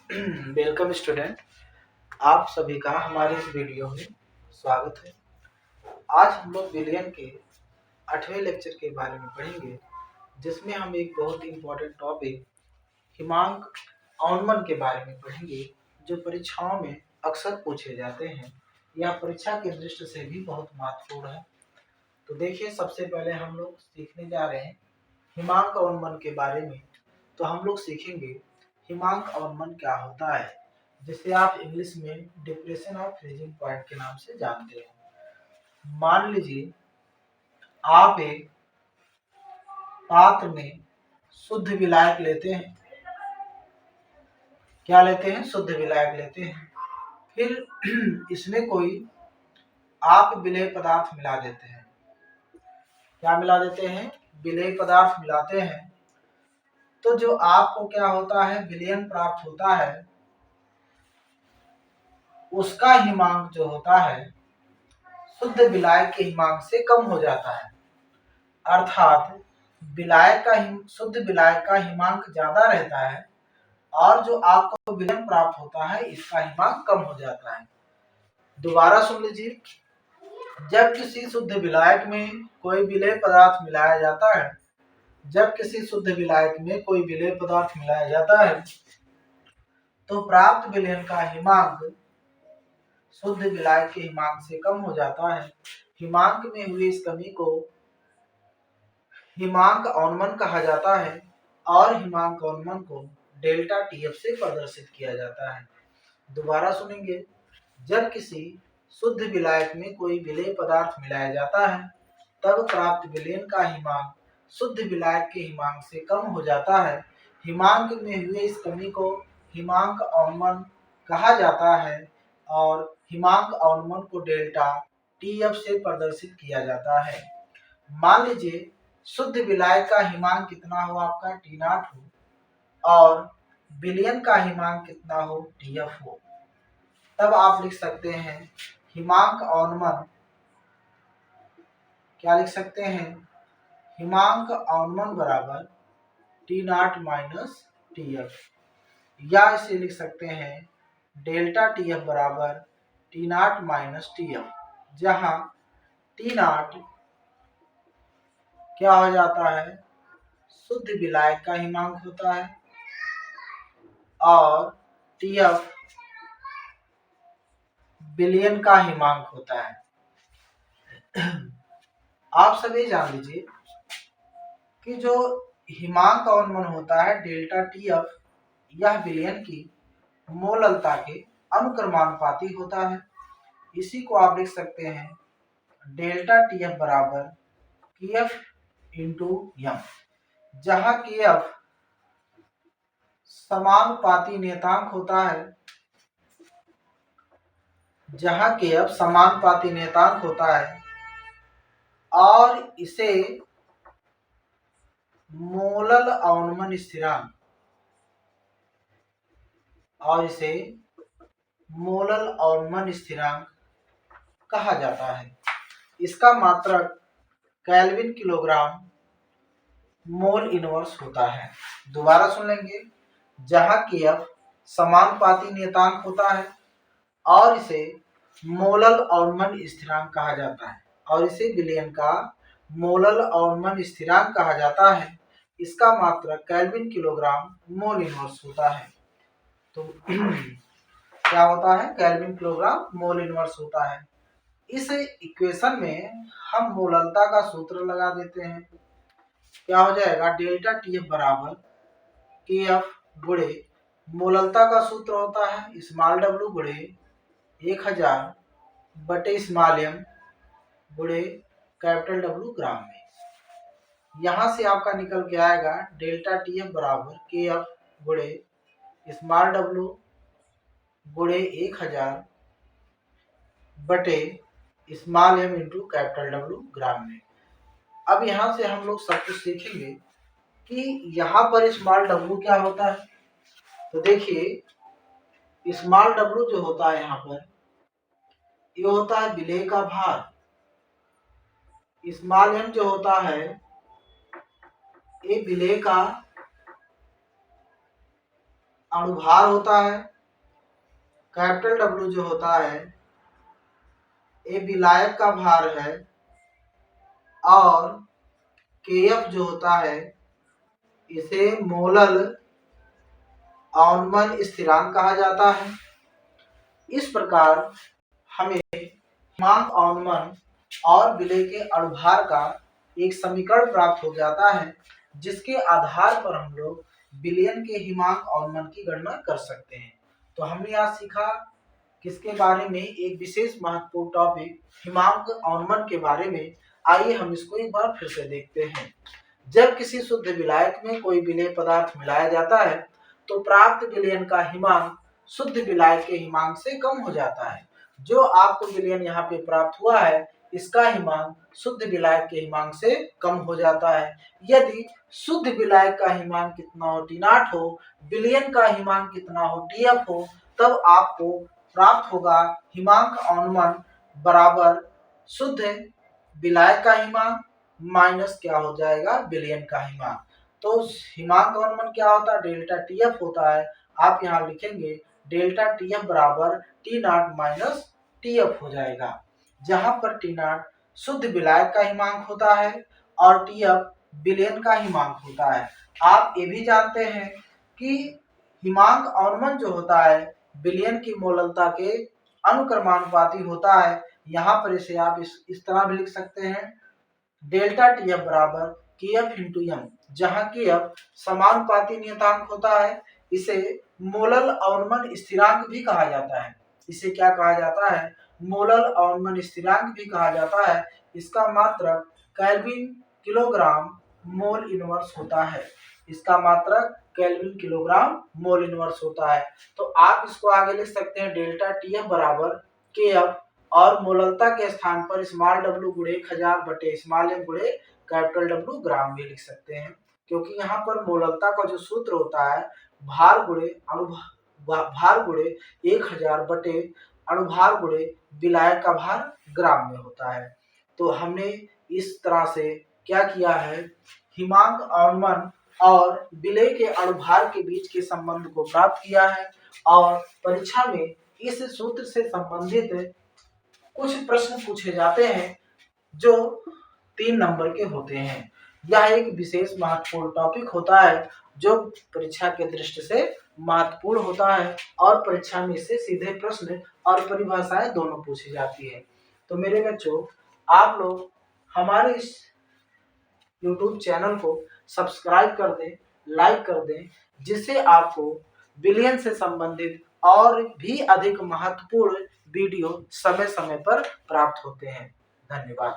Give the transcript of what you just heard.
Welcome student. आप सभी का हमारे इस वीडियो में स्वागत है। आज हम लोग बिलियन के 8वें लेक्चर के बारे में पढ़ेंगे, जिसमें हम एक बहुत ही इम्पोर्टेंट टॉपिक हिमांक अवनमन के बारे में पढ़ेंगे, जो परीक्षाओं में अक्सर पूछे जाते हैं। यह परीक्षा की दृष्टि से भी बहुत महत्वपूर्ण है। तो देखिए, सबसे पहले हम लोग सीखने जा रहे हैं हिमांक अवनमन के बारे में। तो हम लोग सीखेंगे हिमांक अवनमन क्या होता है, जिसे आप इंग्लिश में डिप्रेशन ऑफ फ्रीजिंग पॉइंट के नाम से जानते हैं। मान लीजिए आप एक पात्र में शुद्ध विलायक लेते हैं। क्या लेते हैं? शुद्ध विलायक लेते हैं। फिर इसमें कोई आप विलेय पदार्थ मिला देते हैं। क्या मिला देते हैं? विलेय पदार्थ मिलाते हैं। तो जो आपको क्या होता है, विलयन प्राप्त होता है, उसका हिमांक जो होता है शुद्ध विलायक के हिमांक से कम हो जाता है। अर्थात शुद्ध विलायक का हिमांक ज्यादा रहता है और जो आपको विलयन प्राप्त होता है इसका हिमांक कम हो जाता है। दोबारा सुन लीजिए, जब किसी शुद्ध विलायक में कोई विलेय पदार्थ मिलाया जाता है तो प्राप्त विलयन का हिमांक शुद्ध विलायक के हिमांक से कम हो जाता है। हिमांक में हुई इस कमी को हिमांक अवनमन कहा जाता है और हिमांक अवनमन को डेल्टा टीएफ से प्रदर्शित किया जाता है। दोबारा सुनेंगे, जब किसी शुद्ध विलायक में कोई विलेय पदार्थ मिलाया जाता है तब प्राप्त विलयन का हिमांक शुद्ध विलायक के हिमांक से कम हो जाता है। हिमांक में हुए इस कमी को हिमांक अवनमन कहा जाता है और हिमांक अवनमन को डेल्टा टीएफ से प्रदर्शित किया जाता है। मान लीजिए शुद्ध विलायक का हिमांक कितना हो, आपका T0 हो और विलयन का हिमांक कितना हो, TF हो। तब आप लिख सकते हैं हिमांक अवनमन, क्या लिख सकते हैं? हिमांक अवनमन बराबर T0 माइनस TF, या इसे लिख सकते हैं डेल्टा TF बराबर T0 माइनस TF, जहां T0 क्या हो जाता है, शुद्ध विलायक का हिमांक होता है और TF विलयन का हिमांक होता है। आप सभी जान लीजिए कि जो हिमांक अवनमन होता है डेल्टा TF, यह विलयन की मोललता के अनुक्रमानुपाती होता है। इसी को आप लिख सकते हैं डेल्टा TF बराबर KF इंटू M, जहां KF समानुपाती नियतांक होता है और इसे मोलल अवनमन स्थिरांक कहा जाता है। इसका मात्रक केल्विन किलोग्राम मोल इनवर्स होता है। दोबारा सुन लेंगे, जहां KF समानुपाती नियतांक होता है और इसे मोलल अवनमन स्थिरांक कहा जाता है और इसे विलयन का मोलल अवनमन स्थिरांक कहा जाता है। इसका मात्रक केल्विन किलोग्राम मोल इनवर्स होता है। तो क्या होता है? केल्विन किलोग्राम मोल इनवर्स होता है। इस इक्वेशन में हम मोललता का सूत्र लगा देते हैं। क्या हो जाएगा? डेल्टा TF बराबर KF गुणे मोललता का सूत्र होता है स्मॉल w गुणे 1000 बटे स्मॉल m गुणे कैपिटल W ग्राम में। यहां से आपका निकल के आएगा डेल्टा TF बराबर KF गुणे स्मॉल w गुणे 1000 बटे small m into capital W ग्राम में। अब यहाँ से हम लोग सब कुछ सीखेंगे कि यहाँ पर स्मॉल w क्या होता है। तो देखिए, स्मॉल w जो होता है यहाँ पर, ये होता है विलेय का भार। स्मॉल m जो होता है ये विलेय का अणुभार होता है, कैपिटल डब्ल्यू जो होता है ये विलायक का भार है, और केएफ जो होता है इसे मोलल अवनमन स्थिरांक कहा जाता है। इस प्रकार हमें हिमांक अवनमन और विलेय के अणुभार का एक समीकरण प्राप्त हो जाता है, जिसके आधार पर हम लोग विलयन के हिमांक अवनमन की गणना कर सकते हैं। तो हमने आज सीखा किसके बारे में, एक विशेष महत्वपूर्ण टॉपिक हिमांक अवनमन के बारे में। आइए हम इसको एक बार फिर से देखते हैं। जब किसी शुद्ध विलायक में कोई विलेय पदार्थ मिलाया जाता है तो प्राप्त विलयन का हिमांक शुद्ध विलायक के हिमांक से कम हो जाता है। जो आपको विलयन यहाँ पे प्राप्त हुआ है इसका हिमांक शुद्ध विलायक के हिमांक से कम हो जाता है। यदि शुद्ध विलायक का हिमांक कितना हो, T0 हो, विलयन का हिमांक कितना हो, TF हो, तब आपको प्राप्त होगा हिमांक अवनमन बराबर शुद्ध विलायक का हिमांक माइनस क्या हो जाएगा, विलयन का हिमांक। तो हिमांक अवनमन क्या होता है, डेल्टा TF होता है। आप यहाँ लिखेंगे डेल्टा TF बराबर T0 माइनस TF हो जाएगा, जहां पर T0 शुद्ध विलायक का हिमांक होता है और TF विलयन का हिमांक होता है। आप ये भी जानते हैं कि हिमांक अवनमन जो होता है विलयन की मोललता के अनुक्रमानुपाती होता है। यहाँ पर इसे आप इस तरह भी लिख सकते हैं, डेल्टा TF बराबर KF इंटू एम, जहाँ KF समानुपाती नियतांक होता है। इसे मोलल अवनमन स्थिरांक भी कहा जाता है। इसे क्या कहा जाता है, मोलल अवनमन स्थिरांक भी कहा जाता है। इसका मात्रक केल्विन किलोग्राम मोल इनवर्स होता है। इसका मात्रक केल्विन किलोग्राम मोल इनवर्स होता है। तो आप इसको आगे लिख सकते हैं डेल्टा TF बराबर KF, और मोललता के स्थान पर स्मॉल w गुणे 1000 बटे स्मॉल m गुणे कैपिटल W ग्राम भी लिख सकते हैं, क्योंकि यहाँ पर मोललता का जो सूत्र होता है भार गुणे भार गुणे 1000 बटे अणुभार गुणे विलायक का भार ग्राम में होता है। तो हमने इस तरह से क्या किया है, हिमांक अवनमन और विलेय के अणुभार के बीच के संबंध को प्राप्त किया है, और परीक्षा में इस सूत्र से संबंधित कुछ प्रश्न पूछे जाते हैं जो 3 नंबर के होते हैं। यह एक विशेष महत्वपूर्ण टॉपिक होता है जो परीक्षा के दृष्टि से महत्वपूर्ण होता है, और परीक्षा में इससे सीधे प्रश्न और परिभाषाएं दोनों पूछी जाती है। तो मेरे बच्चों, आप लोग हमारे इस YouTube चैनल को सब्सक्राइब कर दें, लाइक कर दें, जिससे आपको विलयन से संबंधित और भी अधिक महत्वपूर्ण वीडियो समय समय पर प्राप्त होते हैं। धन्यवाद।